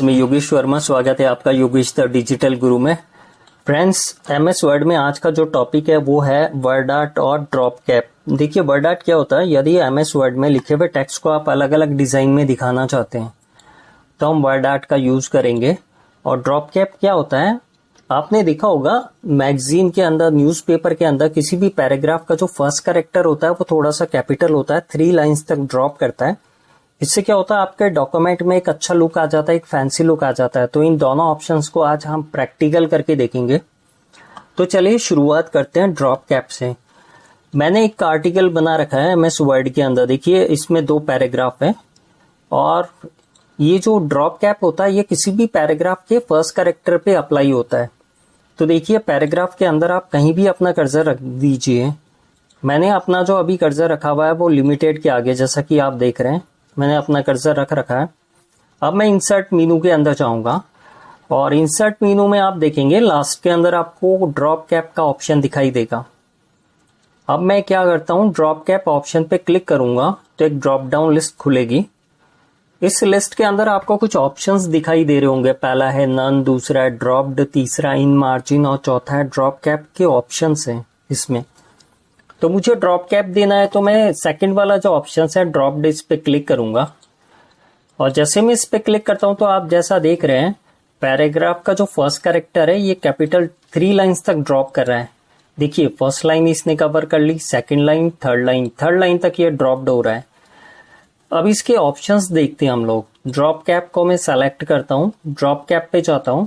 मैं योगेश वर्मा, स्वागत है आपका योगेश द डिजिटल गुरु में। फ्रेंड्स, एमएस वर्ड में आज का जो टॉपिक है वो है वर्ड आर्ट और ड्रॉप कैप। देखिए, वर्ड आर्ट क्या होता है। यदि एमएस वर्ड में लिखे हुए टेक्स्ट को आप अलग अलग डिजाइन में दिखाना चाहते हैं तो हम वर्ड आर्ट का यूज करेंगे। और ड्रॉप कैप क्या होता है, आपने देखा होगा मैगजीन के अंदर, न्यूज़पेपर के अंदर किसी भी पैराग्राफ का जो फर्स्ट कैरेक्टर होता है वो थोड़ा सा कैपिटल होता है, 3 लाइंस तक ड्रॉप करता है। इससे क्या होता है, आपके डॉक्यूमेंट में एक अच्छा लुक आ जाता है, एक फैंसी लुक आ जाता है। तो इन दोनों ऑप्शंस को आज हम प्रैक्टिकल करके देखेंगे। तो चलिए शुरुआत करते हैं ड्रॉप कैप से। मैंने एक आर्टिकल बना रखा है एमएस वर्ड के अंदर। देखिए, इसमें 2 पैराग्राफ है और ये जो ड्रॉप कैप होता है ये किसी भी पैराग्राफ के फर्स्ट कैरेक्टर पे अप्लाई होता है। तो देखिए, पैराग्राफ के अंदर आप कहीं भी अपना कर्सर रख दीजिए। मैंने अपना जो अभी कर्सर रखा हुआ है वो लिमिटेड के आगे, जैसा कि आप देख रहे हैं मैंने अपना कर्सर रख रखा है। अब मैं इंसर्ट मेनू के अंदर जाऊंगा और इंसर्ट मेनू में आप देखेंगे लास्ट के अंदर आपको ड्रॉप कैप का ऑप्शन दिखाई देगा। अब मैं क्या करता हूं, ड्रॉप कैप ऑप्शन पे क्लिक करूंगा तो एक ड्रॉप डाउन लिस्ट खुलेगी। इस लिस्ट के अंदर आपको कुछ ऑप्शंस दिखाई दे रहे होंगे। पहला है नन, दूसरा है ड्रॉप्ड, तीसरा इन मार्जिन और चौथा है ड्रॉप कैप के ऑप्शंस हैं इसमें। तो मुझे ड्रॉप कैप देना है तो मैं सेकंड वाला जो ऑप्शन है ड्रॉप्ड, इस पे क्लिक करूंगा। और जैसे मैं इस पे क्लिक करता हूं तो आप जैसा देख रहे हैं पैराग्राफ का जो फर्स्ट कैरेक्टर है ये कैपिटल 3 लाइंस तक ड्रॉप कर रहा है। देखिए, फर्स्ट लाइन इसने कवर कर ली, सेकंड लाइन, थर्ड लाइन तक ये ड्रॉप्ड हो रहा है। अब इसके ऑप्शंस देखते हैं हम लोग। ड्रॉप कैप को मैं सेलेक्ट करता हूं, ड्रॉप कैप पे जाता हूं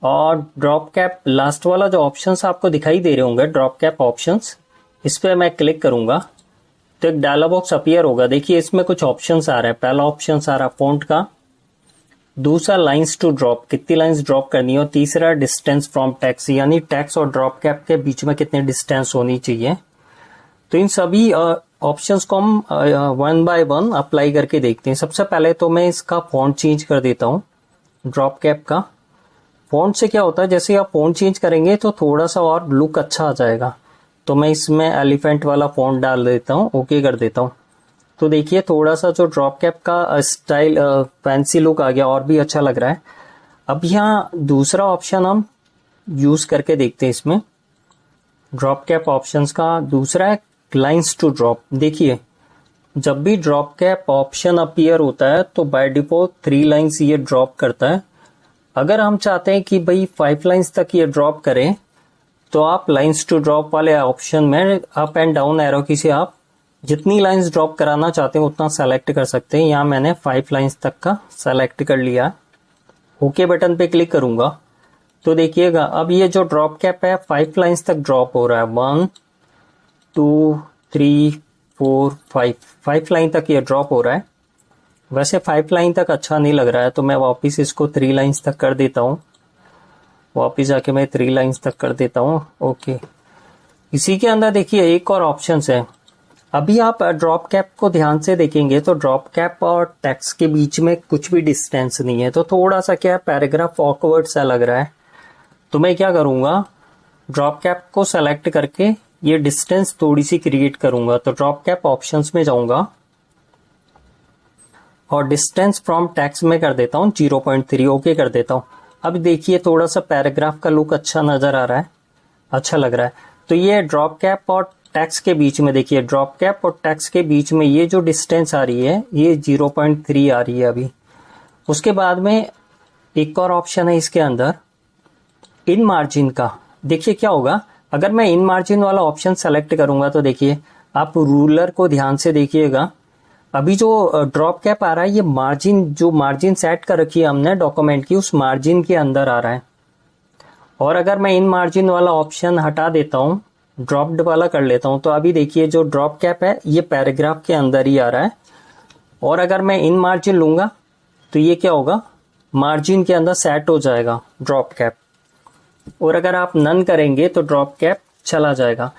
और ड्रॉप कैप लास्ट वाला जो ऑप्शंस आपको दिखाई दे रहे होंगे, ड्रॉप कैप ऑप्शंस, इस पे मैं क्लिक करूंगा तो एक डायलॉग बॉक्स अपीयर होगा। देखिए, इसमें कुछ ऑप्शंस आ रहे हैं। पहला ऑप्शन आ रहा फॉन्ट का, दूसरा लाइंस टू ड्रॉप, कितनी लाइंस ड्रॉप करनी है, और तीसरा डिस्टेंस फ्रॉम टेक्स्ट, यानी टेक्स्ट और ड्रॉप कैप के बीच में कितने डिस्टेंस होनी चाहिए। तो इन सभी ऑप्शंस को हम 1 बाय 1 अप्लाई करके देखते हैं। सबसे पहले तो मैं इसका फॉन्ट चेंज कर देता हूँ। ड्रॉप कैप का फॉन्ट से क्या होता है, जैसे आप फॉन्ट चेंज करेंगे तो थोड़ा सा और लुक अच्छा आ जाएगा। तो मैं इसमें एलिफेंट वाला फॉन्ट डाल देता हूँ, ओके कर देता हूँ। तो देखिए, थोड़ा सा जो ड्रॉप कैप का स्टाइल फैंसी लुक आ गया और भी अच्छा लग रहा है। अब यहाँ दूसरा ऑप्शन हम यूज करके देखते हैं। इसमें ड्रॉप कैप ऑप्शंस का दूसरा है लाइंस टू ड्रॉप। देखिए, जब भी ड्रॉप कैप ऑप्शन अपीयर होता है तो बाय डिफॉल्ट 3 लाइंस ये ड्रॉप करता है। अगर हम चाहते हैं कि भाई 5 लाइंस तक ये ड्रॉप करें तो आप लाइंस टू ड्रॉप वाले ऑप्शन में अप एंड डाउन एरो की से आप जितनी लाइंस ड्रॉप कराना चाहते हैं उतना सेलेक्ट कर सकते हैं। यहाँ मैंने 5 लाइंस तक का सेलेक्ट कर लिया। ओके बटन पे क्लिक करूंगा तो देखिएगा अब ये जो ड्रॉप कैप है 5 लाइंस तक ड्रॉप हो रहा है। 1 2 3 4 5 लाइन तक ये ड्रॉप हो रहा है। वैसे 5 लाइन तक अच्छा नहीं लग रहा है तो मैं वापस इसको 3 लाइंस तक कर देता हूँ। वापिस जाके मैं 3 लाइंस तक कर देता हूँ। ओके, इसी के अंदर देखिए एक और ऑप्शन है। अभी आप ड्रॉप कैप को ध्यान से देखेंगे तो ड्रॉप कैप और टेक्स्ट के बीच में कुछ भी डिस्टेंस नहीं है। तो थोड़ा सा क्या पैराग्राफ ऑकवर्ड सा लग रहा है। तो मैं क्या करूंगा, ड्रॉप कैप को सेलेक्ट करके ये डिस्टेंस थोड़ी सी क्रिएट करूंगा। तो ड्रॉप कैप ऑप्शंस में जाऊंगा और डिस्टेंस फ्रॉम टेक्स्ट में कर देता हूँ 0.3, ओके कर देता हूँ। अब देखिए, थोड़ा सा पैराग्राफ का लुक अच्छा नजर आ रहा है, अच्छा लग रहा है। तो ये ड्रॉप कैप और टेक्स्ट के बीच में, देखिए ड्रॉप कैप और टेक्स्ट के बीच में ये जो डिस्टेंस आ रही है ये 0.3 आ रही है अभी। उसके बाद में एक और ऑप्शन है इसके अंदर इन मार्जिन का। देखिए क्या होगा, अगर मैं इन मार्जिन वाला ऑप्शन सेलेक्ट करूंगा तो देखिए, आप रूलर को ध्यान से देखिएगा। अभी जो ड्रॉप कैप आ रहा है ये मार्जिन, जो मार्जिन सेट कर रखी है हमने डॉक्यूमेंट की, उस मार्जिन के अंदर आ रहा है। और अगर मैं इन मार्जिन वाला ऑप्शन हटा देता हूँ, ड्रॉप्ड वाला कर लेता हूँ, तो अभी देखिए जो ड्रॉप कैप है ये पैराग्राफ के अंदर ही आ रहा है। और अगर मैं इन मार्जिन लूंगा तो ये क्या होगा, मार्जिन के अंदर सेट हो जाएगा ड्रॉप कैप। और अगर आप नन करेंगे तो ड्रॉप कैप चला जाएगा।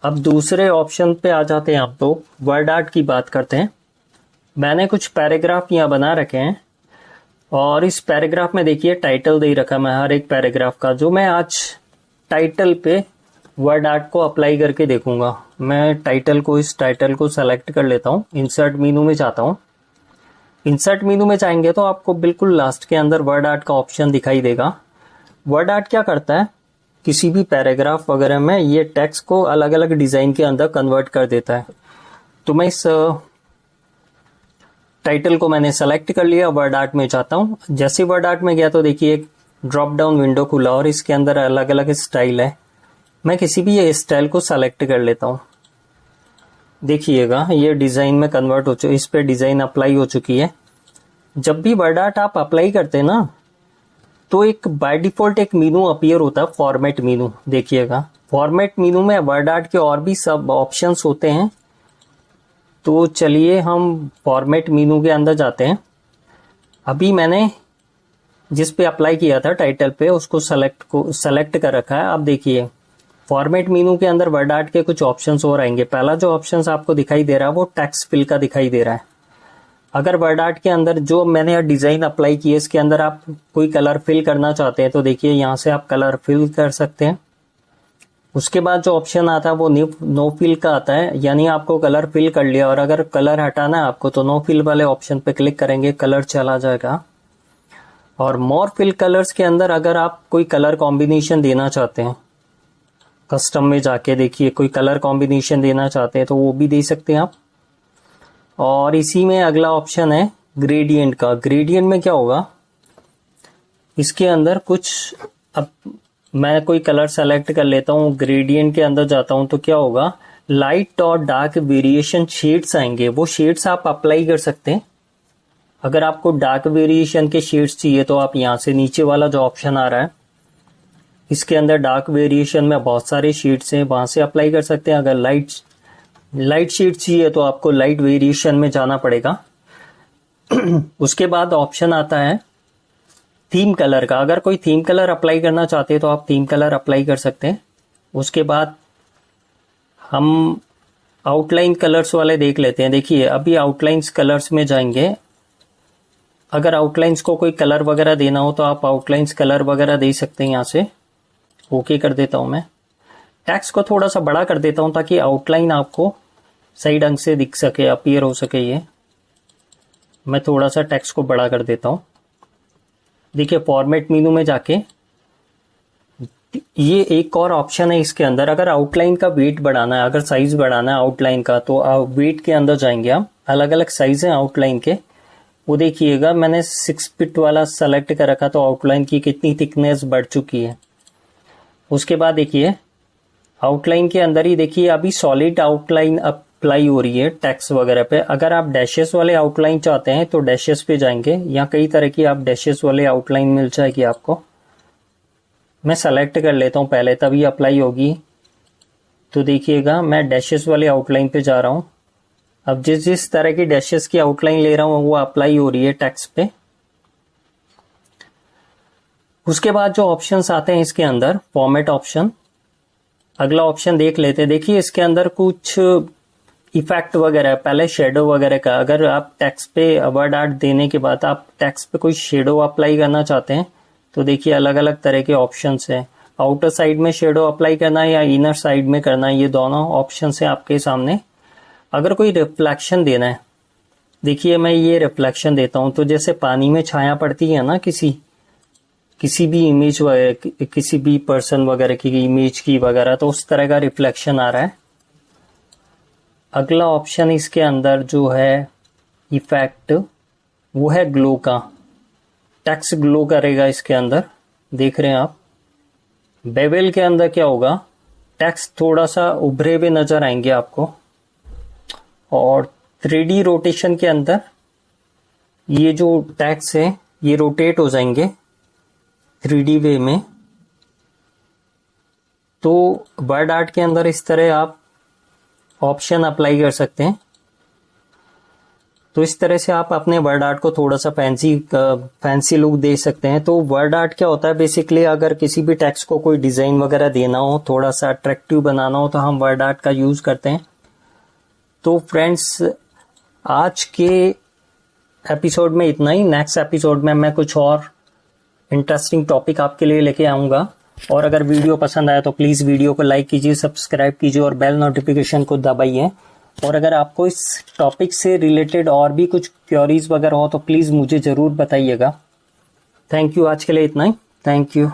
अब दूसरे ऑप्शन पे आ जाते हैं आप। तो वर्ड आर्ट की बात करते हैं। मैंने कुछ पैराग्राफ यहाँ बना रखे हैं और इस पैराग्राफ में देखिए टाइटल दे रखा मैं हर एक पैराग्राफ का। जो मैं आज टाइटल पे वर्ड आर्ट को अप्लाई करके देखूंगा। मैं टाइटल को, इस टाइटल को सेलेक्ट कर लेता हूँ, इंसर्ट मेनू में जाता हूँ इंसर्ट मेनू में जाएंगे तो आपको बिल्कुल लास्ट के अंदर वर्ड आर्ट का ऑप्शन दिखाई देगा। वर्ड आर्ट क्या करता है, किसी भी पैराग्राफ वगैरह में ये टेक्स्ट को अलग अलग डिजाइन के अंदर कन्वर्ट कर देता है। तो मैं इस टाइटल को मैंने सेलेक्ट कर लिया, वर्ड आर्ट में जाता हूँ। जैसे वर्ड आर्ट में गया तो देखिए एक ड्रॉप डाउन विंडो खुला और इसके अंदर अलग अलग स्टाइल है। मैं किसी भी ये स्टाइल को सेलेक्ट कर लेता हूँ। देखिएगा ये डिजाइन में कन्वर्ट हो चुकी, इस पे डिजाइन अप्लाई हो चुकी है। जब भी वर्ड आर्ट आप अप्लाई करते हैं ना तो एक बाय डिफॉल्ट एक मीनू अपीयर होता है, फॉर्मेट मीनू। देखिएगा फॉर्मेट मीनू में वर्ड आर्ट के और भी सब ऑप्शंस होते हैं। तो चलिए हम फॉर्मेट मीनू के अंदर जाते हैं। अभी मैंने जिस पे अप्लाई किया था टाइटल पे उसको सेलेक्ट कर रखा है। अब देखिए फॉर्मेट मीनू के अंदर वर्ड आर्ट के कुछ ऑप्शंस और आएंगे। पहला जो ऑप्शंस आपको दिखाई दे रहा है वो टेक्स्ट फिल का दिखाई दे रहा है। अगर वर्ड आर्ट के अंदर जो मैंने डिजाइन अप्लाई की है इसके अंदर आप कोई कलर फिल करना चाहते हैं तो देखिए यहाँ से आप कलर फिल कर सकते हैं। उसके बाद जो ऑप्शन आता है वो नो फिल का आता है, यानी आपको कलर फिल कर लिया और अगर कलर हटाना है आपको तो नो फिल वाले ऑप्शन पे क्लिक करेंगे, कलर चला जाएगा। और मोर फिल कलर्स के अंदर अगर आप कोई कलर कॉम्बिनेशन देना चाहते हैं, कस्टम में जाके देखिए कोई कलर कॉम्बिनेशन देना चाहते हैं तो वो भी दे सकते हैं आप। और इसी में अगला ऑप्शन है ग्रेडियंट का। ग्रेडियंट में क्या होगा, इसके अंदर कुछ, अब मैं कोई कलर सेलेक्ट कर लेता हूँ, ग्रेडियंट के अंदर जाता हूँ तो क्या होगा, लाइट और डार्क वेरिएशन शेड्स आएंगे। वो शेड्स आप अप्लाई कर सकते हैं। अगर आपको डार्क वेरिएशन के शेड्स चाहिए तो आप यहाँ से नीचे वाला जो ऑप्शन आ रहा है इसके अंदर डार्क वेरिएशन में बहुत सारे शेड्स हैं, वहां से अप्लाई कर सकते हैं। अगर लाइट शेड चाहिए तो आपको लाइट वेरिएशन में जाना पड़ेगा। उसके बाद ऑप्शन आता है थीम कलर का। अगर कोई थीम कलर अप्लाई करना चाहते हैं तो आप थीम कलर अप्लाई कर सकते हैं। उसके बाद हम आउटलाइन कलर्स वाले देख लेते हैं। देखिए अभी आउटलाइंस कलर्स में जाएंगे। अगर आउटलाइंस को कोई कलर वगैरह देना हो तो आप आउटलाइंस कलर वगैरह दे सकते हैं। यहाँ से ओके कर देता हूं मैं। टेक्स्ट को थोड़ा सा बड़ा कर देता हूं ताकि आउटलाइन आपको सही ढंग से दिख सके, अपीयर हो सके। ये मैं थोड़ा सा टेक्स्ट को बड़ा कर देता हूं। देखिए फॉर्मेट मेनू में जाके ये एक और ऑप्शन है इसके अंदर, अगर आउटलाइन का वेट बढ़ाना है, अगर साइज बढ़ाना है आउटलाइन का तो वेट के अंदर जाएंगे आप। अलग अलग साइज है आउटलाइन के, वो देखिएगा मैंने 6 फीट वाला सेलेक्ट कर रखा तो आउटलाइन की कितनी थिकनेस बढ़ चुकी है। उसके बाद देखिए आउटलाइन के अंदर ही देखिए अभी सॉलिड आउटलाइन अप्लाई हो रही है टेक्स्ट वगैरह पे। अगर आप डैशेस वाले आउटलाइन चाहते हैं तो डैशेस पे जाएंगे। यहाँ कई तरह की आप डैशेस वाले आउटलाइन मिल जाएगी आपको। मैं सेलेक्ट कर लेता हूँ पहले, तभी अप्लाई होगी। तो देखिएगा मैं डैशेस वाले आउटलाइन पे जा रहा हूँ। अब जिस तरह की डैशेस की आउटलाइन ले रहा हूँ वो अप्लाई हो रही है टेक्स्ट पे। उसके बाद जो ऑप्शंस आते हैं इसके अंदर फॉर्मेट ऑप्शन, अगला ऑप्शन देख लेते हैं। देखिए इसके अंदर कुछ इफेक्ट वगैरह, पहले शेडो वगैरह का, अगर आप टेक्स्ट पे वर्ड आर्ट देने के बाद आप टेक्स्ट पे कोई शेडो अप्लाई करना चाहते हैं तो देखिए अलग अलग तरह के ऑप्शंस हैं। आउटर साइड में शेडो अप्लाई करना है या इनर साइड में करना है, ये दोनों ऑप्शन है आपके सामने। अगर कोई रिफ्लेक्शन देना है, देखिए मैं ये रिफ्लेक्शन देता हूं तो जैसे पानी में छाया पड़ती है ना किसी भी इमेज वगैरह, किसी भी पर्सन वगैरह की इमेज की वगैरह, तो उस तरह का रिफ्लेक्शन आ रहा है। अगला ऑप्शन इसके अंदर जो है इफेक्ट वो है ग्लो का। टेक्स्ट ग्लो करेगा इसके अंदर, देख रहे हैं आप। बेवल के अंदर क्या होगा, टेक्स्ट थोड़ा सा उभरे हुए नजर आएंगे आपको। और 3D रोटेशन के अंदर ये जो टेक्स्ट है ये रोटेट हो जाएंगे 3D वे में। तो वर्ड आर्ट के अंदर इस तरह आप ऑप्शन अप्लाई कर सकते हैं। तो इस तरह से आप अपने वर्ड आर्ट को थोड़ा सा फैंसी लुक दे सकते हैं। तो वर्ड आर्ट क्या होता है बेसिकली, अगर किसी भी टेक्स्ट को कोई डिजाइन वगैरह देना हो, थोड़ा सा अट्रैक्टिव बनाना हो तो हम वर्ड आर्ट का यूज करते हैं। तो फ्रेंड्स आज के एपिसोड में इतना ही। नेक्स्ट एपिसोड में मैं कुछ और इंटरेस्टिंग टॉपिक आपके लिए लेके आऊंगा। और अगर वीडियो पसंद आया तो प्लीज वीडियो को लाइक कीजिए, सब्सक्राइब कीजिए और बेल नोटिफिकेशन को दबाइए और अगर आपको इस टॉपिक से रिलेटेड और भी कुछ क्वेरीज वगैरह हो तो प्लीज़ मुझे ज़रूर बताइएगा। थैंक यू, आज के लिए इतना ही। Thank you.